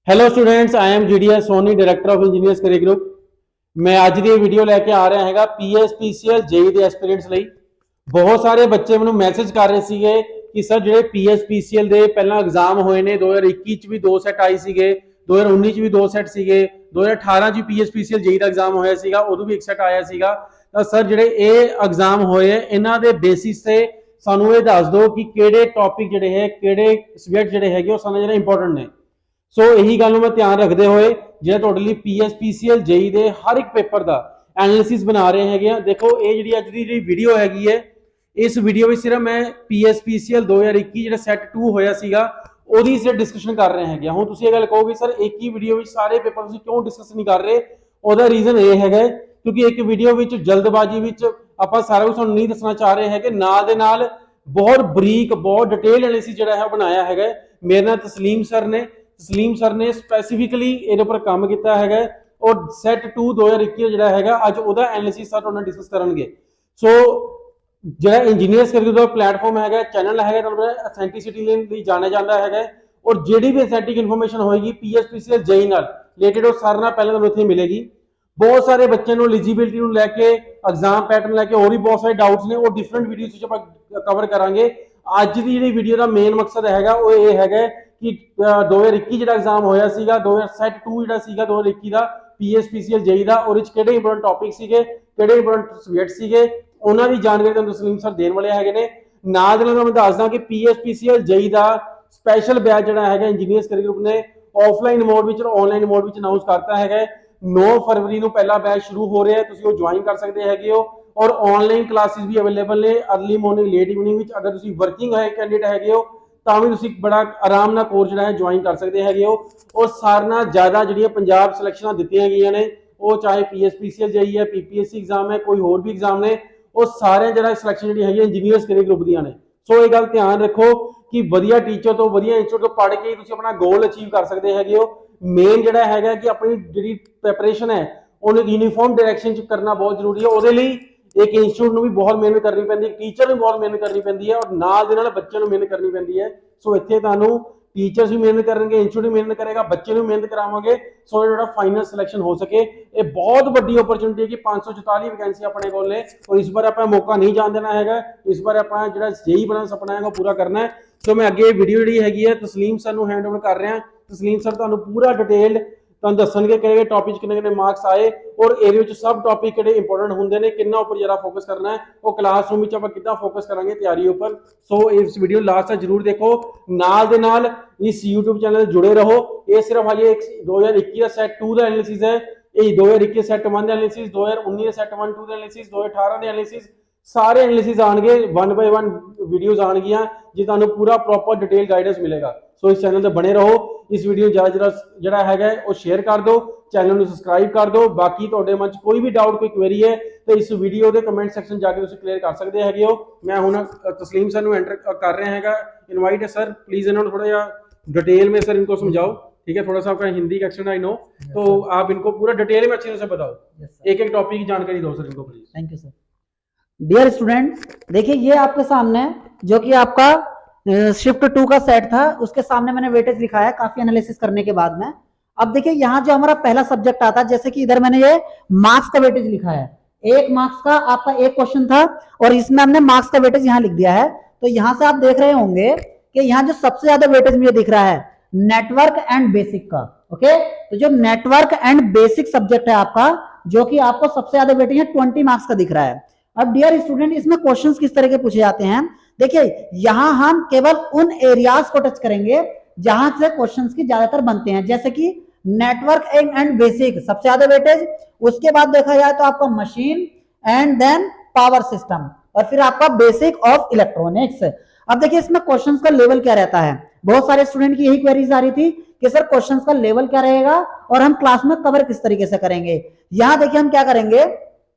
Hello students, I am GDS Soni, director of engineers career group. मैं ਅੱਜ ਦੀ video ਲੈ ਕੇ ਆ ਰਿਹਾ ਹੈਗਾ ਪੀਐਸਪੀਸੀਐਲ ਜੇਈ ਦੇ ਐਸਪੀਰੈਂਟਸ ਲਈ। ਬਹੁਤ ਸਾਰੇ ਬੱਚੇ ਮੈਨੂੰ ਮੈਸੇਜ ਕਰ ਰਹੇ ਸੀਗੇ ਕਿ ਸਰ ਜਿਹੜੇ ਪੀਐਸਪੀਸੀਐਲ ਦੇ ਪਹਿਲਾਂ ਐਗਜ਼ਾਮ ਹੋਏ ਨੇ 2021 ਚ ਵੀ ਦੋ ਸੈਟ ਆਈ ਸੀਗੇ, 2019 ਚ ਵੀ ਦੋ ਸੈਟ ਸੀਗੇ, 2018 ਚ ਪੀਐਸਪੀਸੀਐਲ ਜੇਈ ਦਾ ਐਗਜ਼ਾਮ ਹੋਇਆ ਸੀਗਾ, ਉਦੋਂ ਵੀ ਇੱਕ ਸੈਟ ਆਇਆ ਸੀਗਾ। ਤਾਂ ਸਰ ਜਿਹੜੇ ਇਹ ਐਗਜ਼ਾਮ ਹੋਏ ਇਹਨਾਂ ਦੇ ਬੇਸਿਸ ਤੇ ਸਾਨੂੰ ਇਹ ਦੱਸ ਦਿਓ ਕਿ ਕਿਹੜੇ ਟੌਪਿਕ ਜਿਹੜੇ ਹੈ, ਕਿਹੜੇ ਸਬਜੈਕਟ ਜਿਹੜੇ ਹੈਗੇ ਉਹ ਸਾਨੂੰ ਜਿਹੜੇ ਇੰਪੋਰਟੈਂਟ ਨੇ। ਸੋ ਇਹੀ ਗੱਲ ਨੂੰ ਮੈਂ ਧਿਆਨ ਰੱਖਦੇ ਹੋਏ ਜਿਹੜਾ ਤੁਹਾਡੇ ਲਈ ਪੀਐਸਪੀਸੀਐਲ ਜੇਈ ਦੇ ਹਰ ਇੱਕ ਪੇਪਰ ਦਾ ਐਨਾਲਿਸਿਸ ਬਣਾ ਰਹੇ ਹੈਗੇ ਆ। ਦੇਖੋ ਇਹ ਜਿਹੜੀ ਅੱਜ ਦੀ ਜਿਹੜੀ ਵੀਡੀਓ ਹੈਗੀ ਹੈ, ਇਸ ਵੀਡੀਓ ਵਿੱਚ ਸਿਰਫ ਮੈਂ ਪੀਐਸਪੀਸੀਐਲ 2021 ਜਿਹੜਾ ਸੈਟ 2 ਹੋਇਆ ਸੀਗਾ ਉਹਦੀ ਸਿਰਫ ਡਿਸਕਸ਼ਨ ਕਰ ਰਹੇ ਹੈਗੇ। ਹੁਣ ਤੁਸੀਂ ਇਹ ਗੱਲ ਕਹੋਗੇ ਸਰ ਇੱਕ ਹੀ ਵੀਡੀਓ ਵਿੱਚ ਸਾਰੇ ਪੇਪਰ ਤੁਸੀਂ ਕਿਉਂ ਡਿਸਕਸ ਨਹੀਂ ਕਰ ਰਹੇ? ਉਹਦਾ ਰੀਜ਼ਨ ਇਹ ਹੈਗਾ ਕਿਉਂਕਿ ਇੱਕ ਵੀਡੀਓ ਵਿੱਚ ਜਲਦਬਾਜ਼ੀ ਵਿੱਚ ਆਪਾਂ ਸਾਰਾ ਕੁਝ ਤੁਹਾਨੂੰ ਨਹੀਂ ਦੱਸਣਾ ਚਾਹ ਰਹੇ ਹੈਗੇ। ਨਾਲ ਦੇ ਨਾਲ ਬਹੁਤ ਬਰੀਕ, ਬਹੁਤ ਡਿਟੇਲ ਐਨਾਲਿਸਿਸ ਜਿਹੜਾ ਹੈ ਬਣਾਇਆ ਹੈਗਾ। ਮੇਰੇ ਨਾਲ ਤਸਲੀਮ ਸਰ ਨੇ ਸਪੈਸੀਫਿਕਲੀ ਇਹਦੇ ਉੱਪਰ ਕੰਮ ਕੀਤਾ ਹੈਗਾ ਔਰ ਸੈਟ 2 2021 ਜਿਹੜਾ ਹੈਗਾ ਅੱਜ ਉਹਦਾ ਐਨਾਲਿਸਿਸ ਸਰ ਉਹਨਾਂ ਡਿਸਕਸ ਕਰਨਗੇ। ਸੋ ਜਿਹੜਾ ਇੰਜੀਨੀਅਰਸ ਕਰਿयर ਦਾ ਪਲੇਟਫਾਰਮ ਹੈਗਾ, ਚੈਨਲ ਹੈਗਾ, ਤੁਹਾਨੂੰ ਅਥੈਂਟਿਸਿਟੀ ਲਈ ਜਾਣਿਆ ਜਾਂਦਾ ਹੈਗਾ ਔਰ ਜਿਹੜੀ ਵੀ ਅਥੈਂਟਿਕ ਇਨਫੋਰਮੇਸ਼ਨ ਹੋਏਗੀ ਪੀਐਸਪੀਸੀਐਲ ਜੇਈ ਨਾਲ ਰਿਲੇਟਡ ਉਹ ਸਾਰਿਆਂ ਨਾਲ ਪਹਿਲਾਂ ਤੁਹਾਨੂੰ ਇੱਥੇ ਮਿਲੇਗੀ। ਬਹੁਤ ਸਾਰੇ ਬੱਚਿਆਂ ਨੂੰ ਐਲੀਜੀਬਿਲਟੀ ਨੂੰ ਲੈ ਕੇ, ਐਗਜ਼ਾਮ ਪੈਟਰਨ ਲੈ ਕੇ ਹੋਰ ਵੀ ਬਹੁਤ ਸਾਰੇ ਡਾਊਟਸ ਨੇ, ਉਹ ਡਿਫਰੈਂਟ ਵੀਡੀਓਜ਼ ਵਿੱਚ ਆਪਾਂ ਕਵਰ ਕਰਾਂਗੇ। ਅੱਜ ਦੀ ਜਿਹੜੀ ਵੀਡੀਓ ਦਾ ਮੇਨ ਮਕਸਦ ਹੈਗਾ ਉਹ ਇਹ ਹੈਗਾ ਕਿ 2021 ਜਿਹੜਾ ਐਗਜ਼ਾਮ ਹੋਇਆ ਸੀਗਾ, ਸੈਟ 2 ਜਿਹੜਾ ਸੀਗਾ 2021 ਦਾ ਪੀਐਸਪੀਸੀਐਲ ਜੇਈ ਦਾ, ਉਹਦੇ ਵਿੱਚ ਕਿਹੜੇ ਇੰਪੋਰਟੈਂਟ ਟੌਪਿਕ ਸੀਗੇ, ਕਿਹੜੇ ਇੰਪੋਰਟੈਂਟ ਸਬਜੈਕਟ ਸੀਗੇ, ਉਹਨਾਂ ਦੀ ਜਾਣਕਾਰੀ ਤੁਹਾਨੂੰ ਤਸਲੀਮ ਸਰ ਦੇਣ ਵਾਲੇ ਹੈਗੇ ਨੇ। ਨਾਲ ਦੇ ਨਾਲ ਮੈਂ ਦੱਸਦਾ ਕਿ ਪੀਐਸਪੀਸੀਐਲ ਜੇਈ ਦਾ ਸਪੈਸ਼ਲ ਬੈਚ ਜਿਹੜਾ ਹੈਗਾ ਇੰਜੀਨੀਅਰਸ ਕਰਿयर ਗਰੁੱਪ ਨੇ ਆਫਲਾਈਨ ਮੋਡ ਵਿੱਚ ਔਰ ਆਨਲਾਈਨ ਮੋਡ ਵਿੱਚ ਅਨਾਉਂਸ ਕਰਤਾ ਹੈਗਾ। 9 ਫਰਵਰੀ ਨੂੰ ਪਹਿਲਾ ਬੈਚ ਸ਼ੁਰੂ ਹੋ ਰਿਹਾ ਹੈ, ਤੁਸੀਂ ਉਹ ਜੁਆਇਨ ਕਰ ਸਕਦੇ ਹੈਗੇ ਹੋ ਔਰ ਆਨਲਾਈਨ ਕਲਾਸਿਸ ਵੀ ਅਵੇਲੇਬਲ ਨੇ अर्ਲੀ ਮਾਰਨਿੰਗ, ਲੇਟ ਇਵਨਿੰਗ ਵਿੱਚ। ਅਗਰ ਤੁਸੀਂ ਵਰਕਿੰਗ ਹੈ ਕੈਂਡੀਡੇਟ ਹੈਗੇ ਹੋ ਤਾਂ ਵੀ ਤੁਸੀਂ ਬੜਾ ਆਰਾਮ ਨਾਲ ਕੋਰਸ ਜਿਹੜਾ ਹੈ ਜੁਆਇਨ ਕਰ ਸਕਦੇ ਹੈਗੇ ਹੋ। ਔਰ ਸਾਰਿਆਂ ਨਾਲ ਜ਼ਿਆਦਾ ਜਿਹੜੀਆਂ ਪੰਜਾਬ ਸਿਲੈਕਸ਼ਨਾਂ ਦਿੱਤੀਆਂ ਗਈਆਂ ਨੇ, ਉਹ ਚਾਹੇ ਪੀਐਸਪੀਸੀਐਲ ਜੇਈ ਹੈ, ਪੀਪੀਐਸਸੀ ਐਗਜ਼ਾਮ ਹੈ, ਕੋਈ ਹੋਰ ਵੀ ਐਗਜ਼ਾਮ ਨੇ, ਉਹ ਸਾਰੇ ਜਿਹੜਾ ਸਿਲੈਕਸ਼ਨ ਜਿਹੜੀ ਹੈਗੀ ਇੰਜੀਨੀਅਰਸ ਕਰਿयर ਗਰੁੱਪ ਦੀਆਂ ਨੇ। ਸੋ ਇਹ ਗੱਲ ਧਿਆਨ ਰੱਖੋ ਕਿ ਵਧੀਆ ਟੀਚਰ ਤੋਂ, ਵਧੀਆ ਇੰਸਟੀਚਿਊਟ ਤੋਂ ਪੜ੍ਹ ਕੇ ਤੁਸੀਂ ਆਪਣਾ ਗੋਲ ਅਚੀਵ ਕਰ ਸਕਦੇ ਹੈਗੇ ਹੋ। ਮੇਨ ਜਿਹੜਾ ਹੈਗਾ ਕਿ ਆਪਣੀ ਜਿਹੜੀ ਪ੍ਰੈਪਰੇਸ਼ਨ ਹੈ ਉਹਨੂੰ ਯੂਨੀਫਾਰਮ ਡਾਇਰੈਕਸ਼ਨ ਚ ਕਰਨਾ ਬਹੁਤ ਜ਼ਰੂਰੀ ਹੈ। ਉਹਦੇ ਲਈ ਇੱਕ ਇੰਸਟੀਚਿਊਟ ਨੂੰ ਵੀ ਬਹੁਤ ਮਿਹਨਤ ਕਰਨੀ ਪੈਂਦੀ ਹੈ, ਟੀਚਰ ਨੂੰ ਬਹੁਤ ਮਿਹਨਤ ਕਰਨੀ ਪੈਂਦੀ ਹੈ ਔਰ ਨਾਲ ਦੇ ਨਾਲ ਬੱਚਿਆਂ ਨੂੰ ਮਿਹਨਤ ਕਰਨੀ ਪੈਂਦੀ ਹੈ। ਸੋ ਇੱਥੇ ਤੁਹਾਨੂੰ ਟੀਚਰਸ ਵੀ ਮਿਹਨਤ ਕਰਨਗੇ, ਇੰਸਟੀਚਿਊਟ ਵੀ ਮਿਹਨਤ ਕਰੇਗਾ, ਬੱਚੇ ਨੂੰ ਮਿਹਨਤ ਕਰਾਵਾਂਗੇ ਸੋ ਜਿਹੜਾ ਫਾਈਨਲ ਸਿਲੈਕਸ਼ਨ ਹੋ ਸਕੇ। ਇਹ ਬਹੁਤ ਵੱਡੀ ਓਪਰਚੁਨਿਟੀ ਹੈ ਕਿ 544 ਵੈਕੈਂਸੀ ਆਪਣੇ ਕੋਲ ਨੇ ਔਰ ਇਸ ਵਾਰ ਆਪਾਂ ਮੌਕਾ ਨਹੀਂ ਜਾਣ ਦੇਣਾ ਹੈਗਾ। ਇਸ ਵਾਰ ਆਪਾਂ ਜਿਹੜਾ ਜੇਈ ਬਣਨ ਦਾ ਸੁਪਨਾ ਹੈਗਾ ਉਹ ਪੂਰਾ ਕਰਨਾ ਹੈ। ਸੋ ਮੈਂ ਅੱਗੇ ਵੀਡੀਓ ਜਿਹੜੀ ਹੈਗੀ ਹੈ ਤਸਲੀਮ ਸਰ ਨੂੰ ਹੈਂਡ ਓਵਰ ਕਰ ਰਿਹਾ। ਤਸਲੀਮ ਸਰ ਤੁਹਾਨੂੰ ਪੂਰਾ ਡਿਟੇਲਡ ਤੁਹਾਨੂੰ ਦੱਸਣਗੇ ਕਿਹੜੇ ਟੌਪਿਕ ਕਿੰਨੇ ਕਿੰਨੇ ਮਾਰਕਸ ਆਏ ਔਰ ਇਹਦੇ ਵਿੱਚ ਸਭ ਟੌਪਿਕ ਕਿਹੜੇ ਇੰਪੋਰਟੈਂਟ ਹੁੰਦੇ ਨੇ, ਕਿੰਨਾ ਉੱਪਰ ਜ਼ਿਆਦਾ ਫੋਕਸ ਕਰਨਾ ਹੈ, ਉਹ ਕਲਾਸਰੂਮ ਵਿੱਚ ਆਪਾਂ ਕਿੱਦਾਂ ਫੋਕਸ ਕਰਾਂਗੇ ਤਿਆਰੀ ਉੱਪਰ। ਸੋ ਇਸ ਵੀਡੀਓ ਲਾਸਟ ਤੱਕ ਜਰੂਰ ਦੇਖੋ। ਨਾਲ ਦੇ ਨਾਲ ਇਸ YouTube ਚੈਨਲ ਤੇ ਜੁੜੇ ਰਹੋ। ਇਹ ਸਿਰਫ ਹਜੇ 2021 ਦਾ ਸੈਟ 2 ਦਾ ਐਨਾਲਿਸਿਸ ਹੈ। ਇਹ 2021 ਸੈਟ 1 ਦਾ ਐਨਾਲਿਸਿਸ, 2019 ਦਾ ਸੈਟ 1 2 ਦਾ ਐਨਾਲਿਸਿਸ, 2018 ਦੇ ਐਨਾਲਿਸਿਸ, ਸਾਰੇ ਐਨਾਲਿਸਿਸ ਆਣਗੇ, 1 ਬਾਈ 1 ਵੀਡੀਓਜ਼ ਆਣਗੀਆਂ ਜੀ, ਤੁਹਾਨੂੰ ਪੂਰਾ ਪ੍ਰੋਪਰ ਡਿਟੇਲ ਗਾਈਡੈਂਸ ਮਿਲੇਗਾ। ਸੋ ਇਸ ਚੈਨਲ ਤੇ ਬਣੇ ਰਹੋ। ਇਸ ਵੀਡੀਓ ਜ਼ਿਆਦਾ ਜਿਹੜਾ ਹੈਗਾ ਉਹ ਸ਼ੇਅਰ ਕਰ ਦਿਓ, ਚੈਨਲ ਨੂੰ ਸਬਸਕ੍ਰਾਈਬ ਕਰ ਦਿਓ। ਬਾਕੀ ਤੁਹਾਡੇ ਮਨ 'ਚ ਕੋਈ ਵੀ ਡਾਊਟ, ਕੋਈ ਕੁਐਰੀ ਹੈ ਤੇ ਇਸ ਵੀਡੀਓ ਦੇ ਕਮੈਂਟ ਸੈਕਸ਼ਨ ਜਾ ਕੇ ਤੁਸੀਂ ਕਲੀਅਰ ਕਰ ਸਕਦੇ ਹੈਗੇ ਹੋ। ਮੈਂ ਹੁਣ तस्लीम सर एंटर कर रहे हैं, इनवाइट है सर, प्लीज इन्होंने थोड़ा या डिटेल में सर इनको समझाओ, ठीक है? थोड़ा सा आपका हिंदी का एक्सेंट आई नो, तो आप इनको पूरा डिटेल में अच्छे से बताओ, एक एक टॉपिक की जानकारी दो सर इनको please. Thank you sir. Dear student, देखिए ये आपके सामने जो कि आपका शिफ्ट 2 का सेट था, उसके सामने मैंने वेटेज लिखा है काफी एनालिसिस करने के बाद में। अब देखिए यहाँ जो हमारा पहला सब्जेक्ट आता है, जैसे कि इधर मैंने ये मार्क्स का वेटेज लिखा है, 1 मार्क्स का आपका एक क्वेश्चन था और इसमें हमने मार्क्स का वेटेज यहाँ लिख दिया है। तो यहाँ से आप देख रहे होंगे कि यहाँ जो सबसे ज्यादा वेटेज मुझे दिख रहा है नेटवर्क एंड बेसिक का। ओके, तो जो नेटवर्क एंड बेसिक सब्जेक्ट है आपका, जो कि आपको सबसे ज्यादा वेटेज है 20 मार्क्स का दिख रहा है। अब डियर स्टूडेंट, इसमें क्वेश्चंस किस तरह के पूछे जाते हैं? देखिए यहां हम केवल उन एरियाज को टच करेंगे जहां से क्वेश्चंस की ज्यादातर बनते हैं, जैसे कि नेटवर्क एंड बेसिक सबसे ज्यादा वेटेज, उसके बाद देखा जाए तो आपका machine and then power system, और फिर आपका बेसिक ऑफ इलेक्ट्रॉनिक्स। अब देखिए इसमें क्वेश्चंस का लेवल क्या रहता है। बहुत सारे स्टूडेंट की यही क्वेरीज आ रही थी कि सर क्वेश्चंस का लेवल क्या रहेगा और हम क्लास में कवर किस तरीके से करेंगे। यहां देखिए हम क्या करेंगे,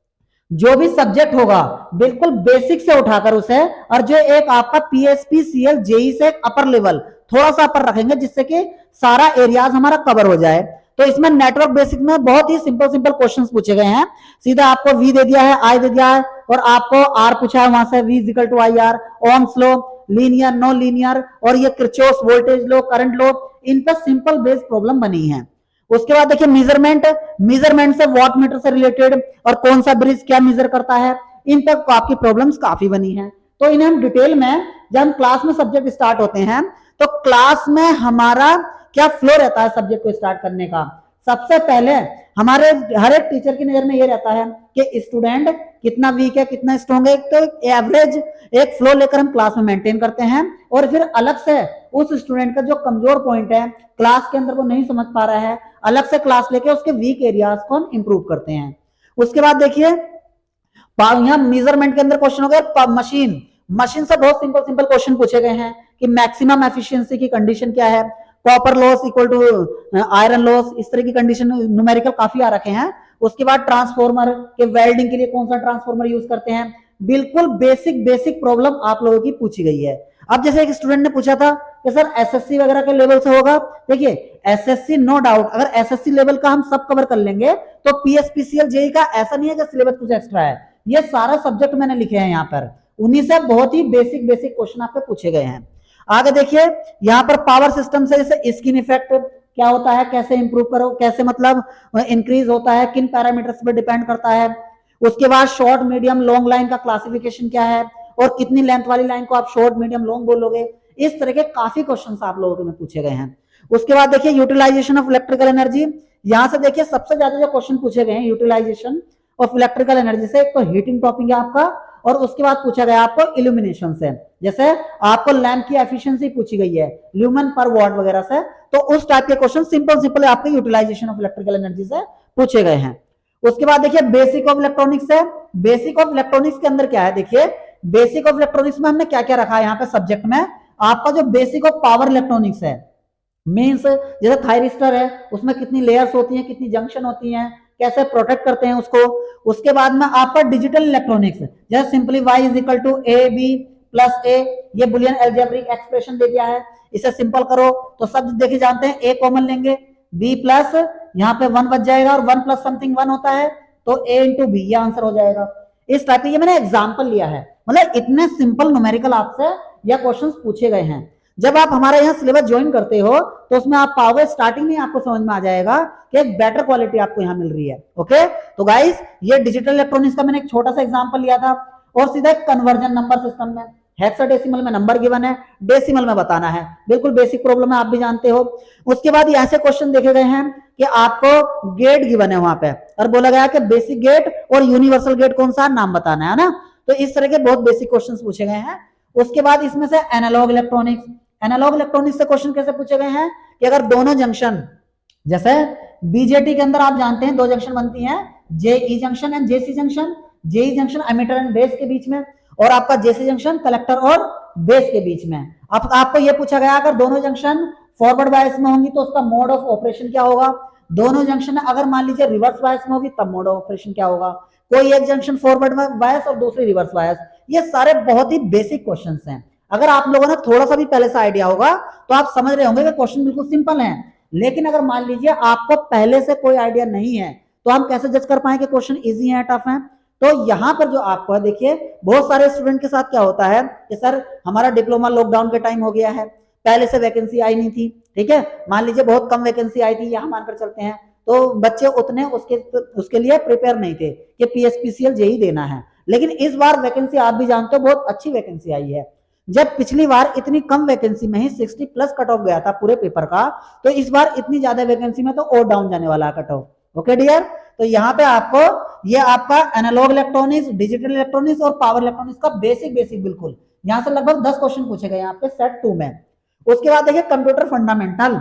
जो भी सब्जेक्ट होगा बिल्कुल बेसिक से उठाकर उसे, और जो एक आपका पीएसपीसीएल जेई से अपर लेवल थोड़ा सा अपर रखेंगे, जिससे कि सारा एरियाज हमारा कवर हो जाए। तो इसमें नेटवर्क बेसिक में बहुत ही सिंपल सिंपल क्वेश्चंस पूछे गए हैं। सीधा आपको वी दे दिया है, आई दे दिया है और आपको आर पूछा है, वहां से V equal to I R, Ohm's law, linear, no linear, और ये Kirchhoff voltage law, current law, इन पर सिंपल बेस प्रॉब्लम बनी है। उसके बाद देखिए मेजरमेंट से वॉट मीटर से रिलेटेड और कौन सा ब्रिज क्या मेजर करता है, इन तक आपकी प्रॉब्लम्स काफी बनी है। तो इन्हें हम डिटेल में, जब हम क्लास में सब्जेक्ट स्टार्ट होते हैं तो क्लास में हमारा क्या फ्लो रहता है सब्जेक्ट को स्टार्ट करने का। सबसे पहले हमारे हर एक टीचर की नजर में ये रहता है कि स्टूडेंट कितना वीक है कितना स्ट्रॉन्ग है, तो एवरेज एक फ्लो लेकर हम क्लास में मेंटेन करते हैं और फिर अलग से उस स्टूडेंट का जो कमजोर पॉइंट है क्लास के अंदर वो नहीं समझ पा रहा है, अलग से क्लास लेके उसके वीक एरियाज को हम इंप्रूव करते हैं। उसके बाद देखिए यहाँ मेजरमेंट के अंदर क्वेश्चन हो गया मशीन से बहुत सिंपल सिंपल क्वेश्चन पूछे गए हैं कि मैक्सिमम एफिशिएंसी की कंडीशन क्या है, copper loss equal to iron loss, इस तरह की कंडीशन न्यूमेरिकल काफी आ रखे हैं। उसके बाद ट्रांसफॉर्मर के वेल्डिंग के लिए कौन सा ट्रांसफॉर्मर यूज करते हैं, बिल्कुल बेसिक प्रॉब्लम आप लोगों की पूछी गई है। अब जैसे एक स्टूडेंट ने पूछा था कि सर एसएससी वगैरह के लेवल से होगा, देखिए एसएससी नो डाउट, अगर एसएससी लेवल का हम सब कवर कर लेंगे तो पीएसपीसीएल जेई का ऐसा नहीं है कि सिलेबस कुछ एक्स्ट्रा है, ये सारा सब्जेक्ट मैंने लिखे हैं यहाँ पर, उन्हीं से बहुत ही बेसिक क्वेश्चन आपके पूछे गए हैं। आगे देखिए यहाँ पर पावर सिस्टम से जैसे स्किन इफेक्ट क्या होता है, कैसे इंप्रूव करो, कैसे मतलब इंक्रीज होता है, किन पैरामीटर्स पर डिपेंड करता है। उसके बाद शॉर्ट मीडियम लॉन्ग लाइन का क्लासिफिकेशन क्या है और कितनी लेंथ वाली लाइन को आप शॉर्ट मीडियम लॉन्ग बोलोगे, इस तरह के काफी क्वेश्चन आप लोगों में पूछे गए हैं। उसके बाद देखिए यूटिलाइजेशन ऑफ इलेक्ट्रिकल एनर्जी, यहां से देखिए सबसे ज्यादा जो क्वेश्चन पूछे गए हैं यूटिलाइजेशन ऑफ इलेक्ट्रिकल एनर्जी से, एक तो हीटिंग टॉपिक है आपका और उसके बाद पूछा गया आपको इल्यूमिनेशन से, जैसे आपको लैंप की एफिशिएंसी पूछी गई है ल्यूमेन पर वॉट वगैरह से, तो उस टाइप के क्वेश्चन सिंपल आपके यूटिलाइजेशन ऑफ इलेक्ट्रिकल एनर्जी से पूछे गए हैं। उसके बाद देखिए बेसिक ऑफ इलेक्ट्रॉनिक्स है, बेसिक ऑफ इलेक्ट्रॉनिक्स के अंदर क्या है, देखिए बेसिक ऑफ इलेक्ट्रॉनिक्स में हमने क्या क्या रखा है यहाँ पे सब्जेक्ट में, आपका जो बेसिक ऑफ पावर इलेक्ट्रॉनिक्स है, मीन्स जैसे थायरिस्टर है उसमें कितनी लेयर्स होती हैं, कितनी जंक्शन होती हैं, कैसे प्रोटेक्ट करते हैं उसको। उसके बाद में आपका डिजिटल इलेक्ट्रॉनिक्स, जैसे simply y is equal to A B plus A, ये बुलियन एल्जेब्रिक एक्सप्रेशन दे दिया है, इसे सिंपल करो तो सब देखिए जानते हैं a कॉमन लेंगे, b प्लस यहाँ पे 1 बच जाएगा और 1 प्लस समथिंग 1 होता है तो a इंटू बी, ये आंसर हो जाएगा। इस टाइप के ये मैंने एग्जाम्पल लिया है, मतलब इतने सिंपल न्यूमेरिकल आपसे यह क्वेश्चंस पूछे गए हैं। जब आप हमारे यहाँ सिलेबस ज्वाइन करते हो तो उसमें आप पाओगे स्टार्टिंग में आपको समझ में आ जाएगा कि एक बेटर क्वालिटी आपको यहाँ मिल रही है। ओके, तो गाइस ये डिजिटल इलेक्ट्रॉनिक्स का मैंने एक छोटा सा एग्जांपल लिया था और सीधा कन्वर्जन नंबर सिस्टम में हेक्साडेसिमल में नंबर गिवन है, डेसिमल में बताना है, बिल्कुल बेसिक प्रॉब्लम है, आप भी जानते हो। उसके बाद ऐसे क्वेश्चन देखे गए हैं कि आपको गेट गिवन है वहां पे और बोला गया कि बेसिक गेट और यूनिवर्सल गेट कौन सा नाम बताना है ना, तो इस तरह के बहुत बेसिक क्वेश्चन पूछे गए हैं। उसके बाद इसमें से एनालॉग इलेक्ट्रॉनिक्स से क्वेश्चन कैसे पूछे गए हैं कि अगर दोनों जंक्शन, जैसे बीजेटी के अंदर आप जानते हैं दो जंक्शन बनती हैं, JE junction and JC junction, JE junction emitter and base के बीच में और आपका जेसी जंक्शन कलेक्टर और बेस के बीच में। अब आपको यह पूछा गया अगर दोनों जंक्शन फॉरवर्ड बायस में होंगी तो उसका मोड ऑफ ऑपरेशन क्या होगा, दोनों जंक्शन अगर मान लीजिए रिवर्स बायस में होगी तब मोड ऑफ ऑपरेशन क्या होगा, कोई एक जंक्शन फॉरवर्ड बायस और दूसरी रिवर्स बायस, ये सारे बहुत ही बेसिक क्वेश्चंस हैं। अगर आप लोगों ने थोड़ा सा भी पहले से आइडिया होगा तो आप समझ रहे होंगे कि क्वेश्चन बिल्कुल सिंपल है, लेकिन अगर मान लीजिए आपको पहले से कोई आइडिया नहीं है तो हम कैसे जज कर पाए कि क्वेश्चन इजी है टफ है। तो यहाँ पर जो आपको है देखिए बहुत सारे स्टूडेंट के साथ क्या होता है कि सर हमारा डिप्लोमा लॉकडाउन के टाइम हो गया है, पहले से वैकेंसी आई नहीं थी, ठीक है, मान लीजिए बहुत कम वैकेंसी आई थी, यहाँ मानकर चलते हैं, तो बच्चे उतने उसके लिए प्रिपेयर नहीं थे कि पीएसपीसीएल जेई देना है। लेकिन इस बार वैकेंसी आप भी जानते हो बहुत अच्छी वैकेंसी आई है। जब पिछली बार इतनी कम वैकेंसी में ही 60 प्लस कट ऑफ गया था पूरे पेपर का, तो इस बार इतनी ज्यादा वैकेंसी में तो और डाउन जाने वाला है कट ऑफ। ओके डियर, तो यहाँ पे आपको ये आपका एनालॉग इलेक्ट्रॉनिक्स, डिजिटल इलेक्ट्रॉनिक्स और पावर इलेक्ट्रॉनिक्स का बेसिक बिल्कुल यहाँ से लगभग 10 क्वेश्चन पूछे गए यहाँ पे सेट 2 में। उसके बाद देखिए कंप्यूटर फंडामेंटल।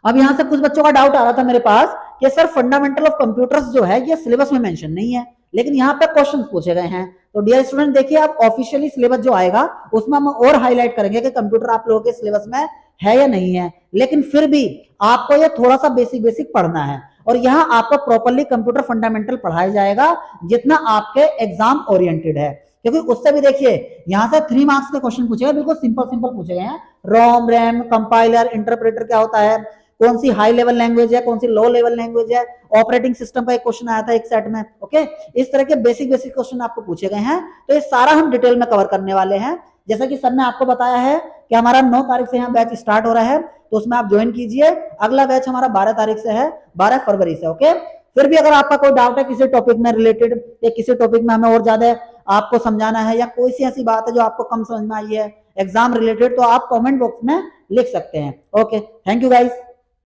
अब यहाँ से कुछ बच्चों का डाउट आ रहा था मेरे पास कि सर फंडामेंटल ऑफ कंप्यूटर्स जो है ये सिलेबस में मेंशन नहीं है, लेकिन यहाँ पे क्वेश्चंस पूछे गए हैं। तो डियर स्टूडेंट देखिए आप ऑफिशियली सिलेबस जो आएगा उसमें हम और हाईलाइट करेंगे कि कंप्यूटर आप लोगों के सिलेबस में है या नहीं है, लेकिन फिर भी आपको ये थोड़ा सा बेसिक पढ़ना है और यहाँ आपको प्रॉपरली कंप्यूटर फंडामेंटल पढ़ाया जाएगा जितना आपके एग्जाम ओरिएंटेड है, क्योंकि उससे भी देखिए यहाँ से 3 मार्क्स के क्वेश्चन पूछे गए, बिल्कुल सिंपल पूछे गए हैं। रोम, रैम, कंपाइलर, इंटरप्रेटर क्या होता है, कौन सी हाई लेवल लैंग्वेज है, कौन सी लो लेवल लैंग्वेज है, ऑपरेटिंग सिस्टम का एक क्वेश्चन आया था एक सेट में। ओके, इस तरह के बेसिक क्वेश्चन आपको पूछे गए हैं, तो ये सारा हम डिटेल में कवर करने वाले हैं। जैसा कि सर ने आपको बताया है कि हमारा 9 तारीख से यहाँ बैच स्टार्ट हो रहा है, तो उसमें आप ज्वाइन कीजिए। अगला बैच हमारा 12 तारीख से है, 12 फरवरी से। ओके, फिर भी अगर आपका कोई डाउट है किसी टॉपिक में रिलेटेड या किसी टॉपिक में हमें और ज्यादा आपको समझाना है या कोई सी ऐसी बात है जो आपको कम समझ में आई है एग्जाम रिलेटेड, तो आप कमेंट बॉक्स में लिख सकते हैं। Okay, thank you guys.